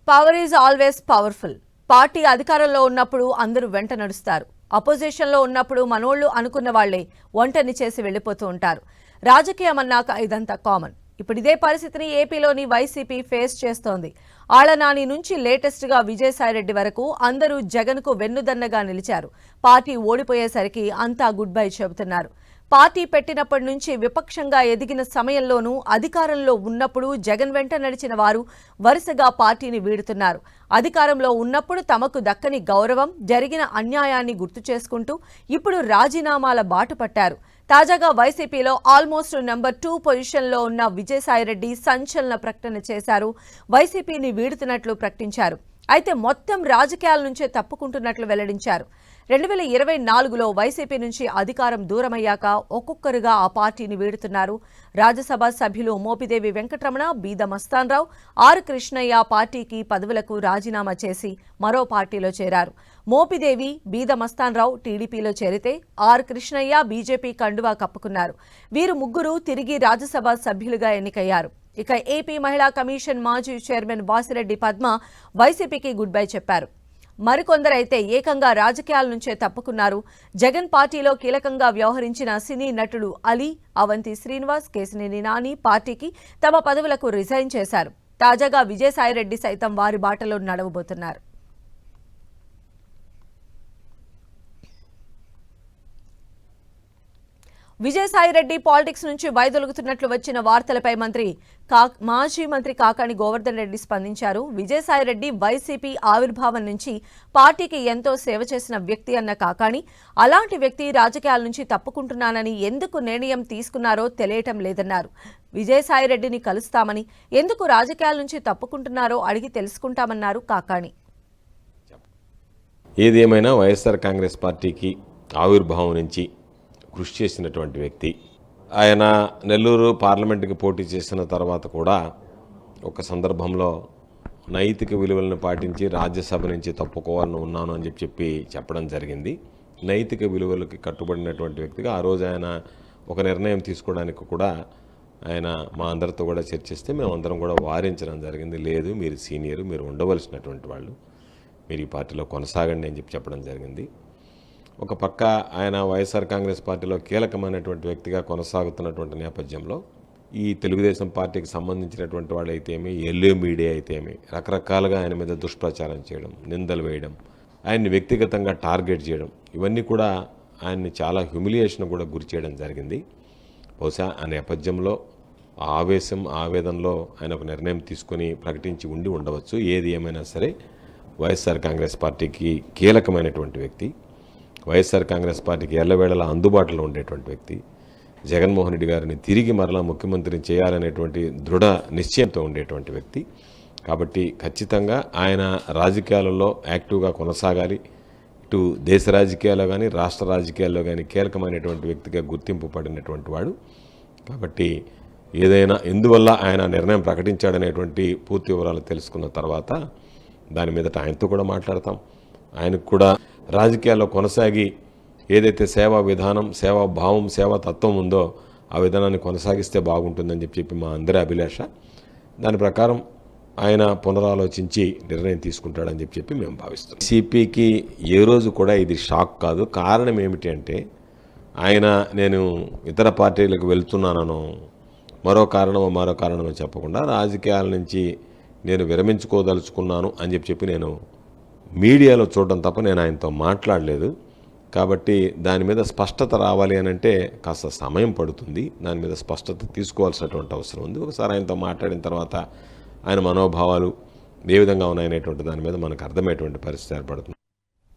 Power is always powerful. Party అధికారంలో ఉన్నప్పుడు అందరూ వెంట నడుస్తారు. అపోజిషన్లో ఉన్నప్పుడు మనోళ్లు అనుకున్న వాళ్లే ఒంటని చేసి వెళ్లిపోతూ ఉంటారు. రాజకీయం అన్నాక ఇదంతా కామన్. ఇప్పుడు ఇదే పరిస్థితిని ఏపీలోని వైసీపీ ఫేస్ చేస్తోంది. ఆళ్లనాని నుంచి లేటెస్ట్ గా విజయసాయిరెడ్డి వరకు అందరూ జగన్ కు వెన్నుదన్నగా నిలిచారు. పార్టీ ఓడిపోయేసరికి అంతా గుడ్ బై చెబుతున్నారు. పార్టీ పెట్టినప్పటి నుంచి విపక్షంగా ఎదిగిన సమయంలోనూ అధికారంలో ఉన్నప్పుడు జగన్ వెంట నడిచిన వారు వరుసగా పార్టీని వీడుతున్నారు. అధికారంలో ఉన్నప్పుడు తమకు దక్కని గౌరవం, జరిగిన అన్యాయాన్ని గుర్తు చేసుకుంటూ ఇప్పుడు రాజీనామాల బాట పట్టారు. తాజాగా వైసీపీలో ఆల్మోస్ట్ నెంబర్ 2 పొజిషన్లో ఉన్న విజయసాయిరెడ్డి సంచలన ప్రకటన చేశారు. వైసీపీని వీడుతున్నట్లు ప్రకటించారు. అయితే మొత్తం రాజకీయాల నుంచే తప్పుకుంటున్నట్లు వెల్లడించారు. 2024లో వైసీపీ నుంచి అధికారం దూరమయ్యాక ఒక్కొక్కరుగా ఆ పార్టీని వీడుతున్నారు. రాజ్యసభ సభ్యులు మోపిదేవి వెంకటరమణ, బీద మస్తాన్రావు, ఆర్ కృష్ణయ్య పార్టీకి పదవులకు రాజీనామా చేసి మరో పార్టీలో చేరారు. మోపిదేవి, బీద మస్తాన్రావు టీడీపీలో చేరితే ఆర్ కృష్ణయ్య బీజేపీ కండువా కప్పుకున్నారు. వీరు ముగ్గురు తిరిగి రాజ్యసభ సభ్యులుగా ఎన్నికయ్యారు. ఇక ఏపీ మహిళా కమిషన్ మాజీ చైర్మన్ వాసిరెడ్డి పద్మ వైసీపీకి గుడ్ బై చెప్పారు. మరికొందరైతే ఏకంగా రాజకీయాల నుంచే తప్పుకున్నారు. జగన్ పార్టీలో కీలకంగా వ్యవహరించిన సినీ నటుడు అలీ, అవంతి శ్రీనివాస్, కేశినేని నాని పార్టీకి తమ పదవులకు రిజైన్ చేశారు. తాజాగా విజయసాయిరెడ్డి సైతం వారి బాటలో నడవబోతున్నారు. విజయసాయిరెడ్డి పాలిటిక్స్ నుంచి వైదొలుగుతున్నట్లు వచ్చిన వార్తలపై మాజీ మంత్రి కాకాణి గోవర్ధన్ రెడ్డి స్పందించారు. విజయసాయిరెడ్డి వైసీపీ ఆవిర్భావం నుంచి పార్టీకి ఎంతో సేవ చేసిన వ్యక్తి అన్న కాకాణి, అలాంటి వ్యక్తి రాజకీయాల నుంచి తప్పుకుంటున్నానని ఎందుకు నిర్ణయం తీసుకున్నారో తెలియటం లేదన్నారు. విజయసాయిరెడ్డిని కలుస్తామని, ఎందుకు రాజకీయాల నుంచి తప్పుకుంటున్నారో అడిగి తెలుసుకుంటామన్నారు కాకాణి. ఏదేమైనా వైఎస్ఆర్ కాంగ్రెస్ పార్టీకి ఆవిర్భావం నుంచి కృషి చేసినటువంటి వ్యక్తి. ఆయన నెల్లూరు పార్లమెంటుకి పోటీ చేసిన తర్వాత కూడా ఒక సందర్భంలో నైతిక విలువలను పాటించి రాజ్యసభ నుంచి తప్పుకోవాలని ఉన్నాను అని చెప్పడం జరిగింది. నైతిక విలువలకి కట్టుబడినటువంటి వ్యక్తిగా ఆ రోజు ఆయన ఒక నిర్ణయం తీసుకోవడానికి కూడా ఆయన మా అందరితో కూడా చర్చిస్తే మేమందరం కూడా వారించడం జరిగింది. లేదు, మీరు సీనియర్, మీరు ఉండవలసినటువంటి వాళ్ళు, మీరు ఈ పార్టీలో కొనసాగండి అని చెప్పడం జరిగింది. ఒక పక్క ఆయన వైఎస్ఆర్ కాంగ్రెస్ పార్టీలో కీలకమైనటువంటి వ్యక్తిగా కొనసాగుతున్నటువంటి నేపథ్యంలో ఈ తెలుగుదేశం పార్టీకి సంబంధించినటువంటి వాళ్ళు అయితేమి, ఎల్లో మీడియా అయితేమి రకరకాలుగా ఆయన మీద దుష్ప్రచారం చేయడం, నిందలు వేయడం, ఆయన్ని వ్యక్తిగతంగా టార్గెట్ చేయడం, ఇవన్నీ కూడా ఆయన్ని చాలా హ్యూమిలియేషన్ కూడా గురి చేయడం జరిగింది. బహుశా ఆ నేపథ్యంలో ఆవేశం, ఆవేదనలో ఆయన ఒక నిర్ణయం తీసుకొని ప్రకటించి ఉండవచ్చు. ఏది ఏమైనా సరే వైఎస్ఆర్ కాంగ్రెస్ పార్టీకి కీలకమైనటువంటి వ్యక్తి, వైఎస్ఆర్ కాంగ్రెస్ పార్టీకి ఎల్లవేళలా అందుబాటులో ఉండేటువంటి వ్యక్తి, జగన్మోహన్ రెడ్డి గారిని తిరిగి మరలా ముఖ్యమంత్రిని చేయాలనేటువంటి దృఢ నిశ్చయంతో ఉండేటువంటి వ్యక్తి. కాబట్టి ఖచ్చితంగా ఆయన రాజకీయాలలో యాక్టివ్గా కొనసాగాలి. ఇటు దేశ రాజకీయాల్లో కానీ రాష్ట్ర రాజకీయాల్లో కానీ కీలకమైనటువంటి వ్యక్తిగా గుర్తింపు పడినటువంటి వాడు. కాబట్టి ఏదైనా ఎందువల్ల ఆయన నిర్ణయం ప్రకటించాడనేటువంటి పూర్తి వివరాలు తెలుసుకున్న తర్వాత దాని మీదట ఆయనతో కూడా మాట్లాడతాం. ఆయనకు కూడా రాజకీయాల్లో కొనసాగి ఏదైతే సేవా విధానం, సేవా భావం, సేవా తత్వం ఉందో ఆ విధానాన్ని కొనసాగిస్తే బాగుంటుందని చెప్పి మా అందరి అభిలాష. దాని ప్రకారం ఆయన పునరాలోచించి నిర్ణయం తీసుకుంటాడని చెప్పి మేము భావిస్తాం. సిపికి ఏ రోజు కూడా ఇది షాక్ కాదు. కారణం ఏమిటి అంటే నేను ఇతర పార్టీలకు వెళ్తున్నానో మరో కారణమో చెప్పకుండా రాజకీయాల నుంచి నేను విరమించుకోదలుచుకున్నాను అని చెప్పి నేను మీడియాలో చూడడం తప్ప నేను ఆయనతో మాట్లాడలేదు. కాబట్టి దాని మీద స్పష్టత రావాలి అని అంటే కాస్త సమయం పడుతుంది. దాని మీద స్పష్టత తీసుకోవాల్సినటువంటి అవసరం ఉంది. ఒకసారి ఆయనతో మాట్లాడిన తర్వాత ఆయన మనోభావాలు ఏ విధంగా ఉన్నాయనేటువంటి దాని మీద మనకు అర్థమయ్యేటువంటి పరిస్థితి ఏర్పడుతుంది.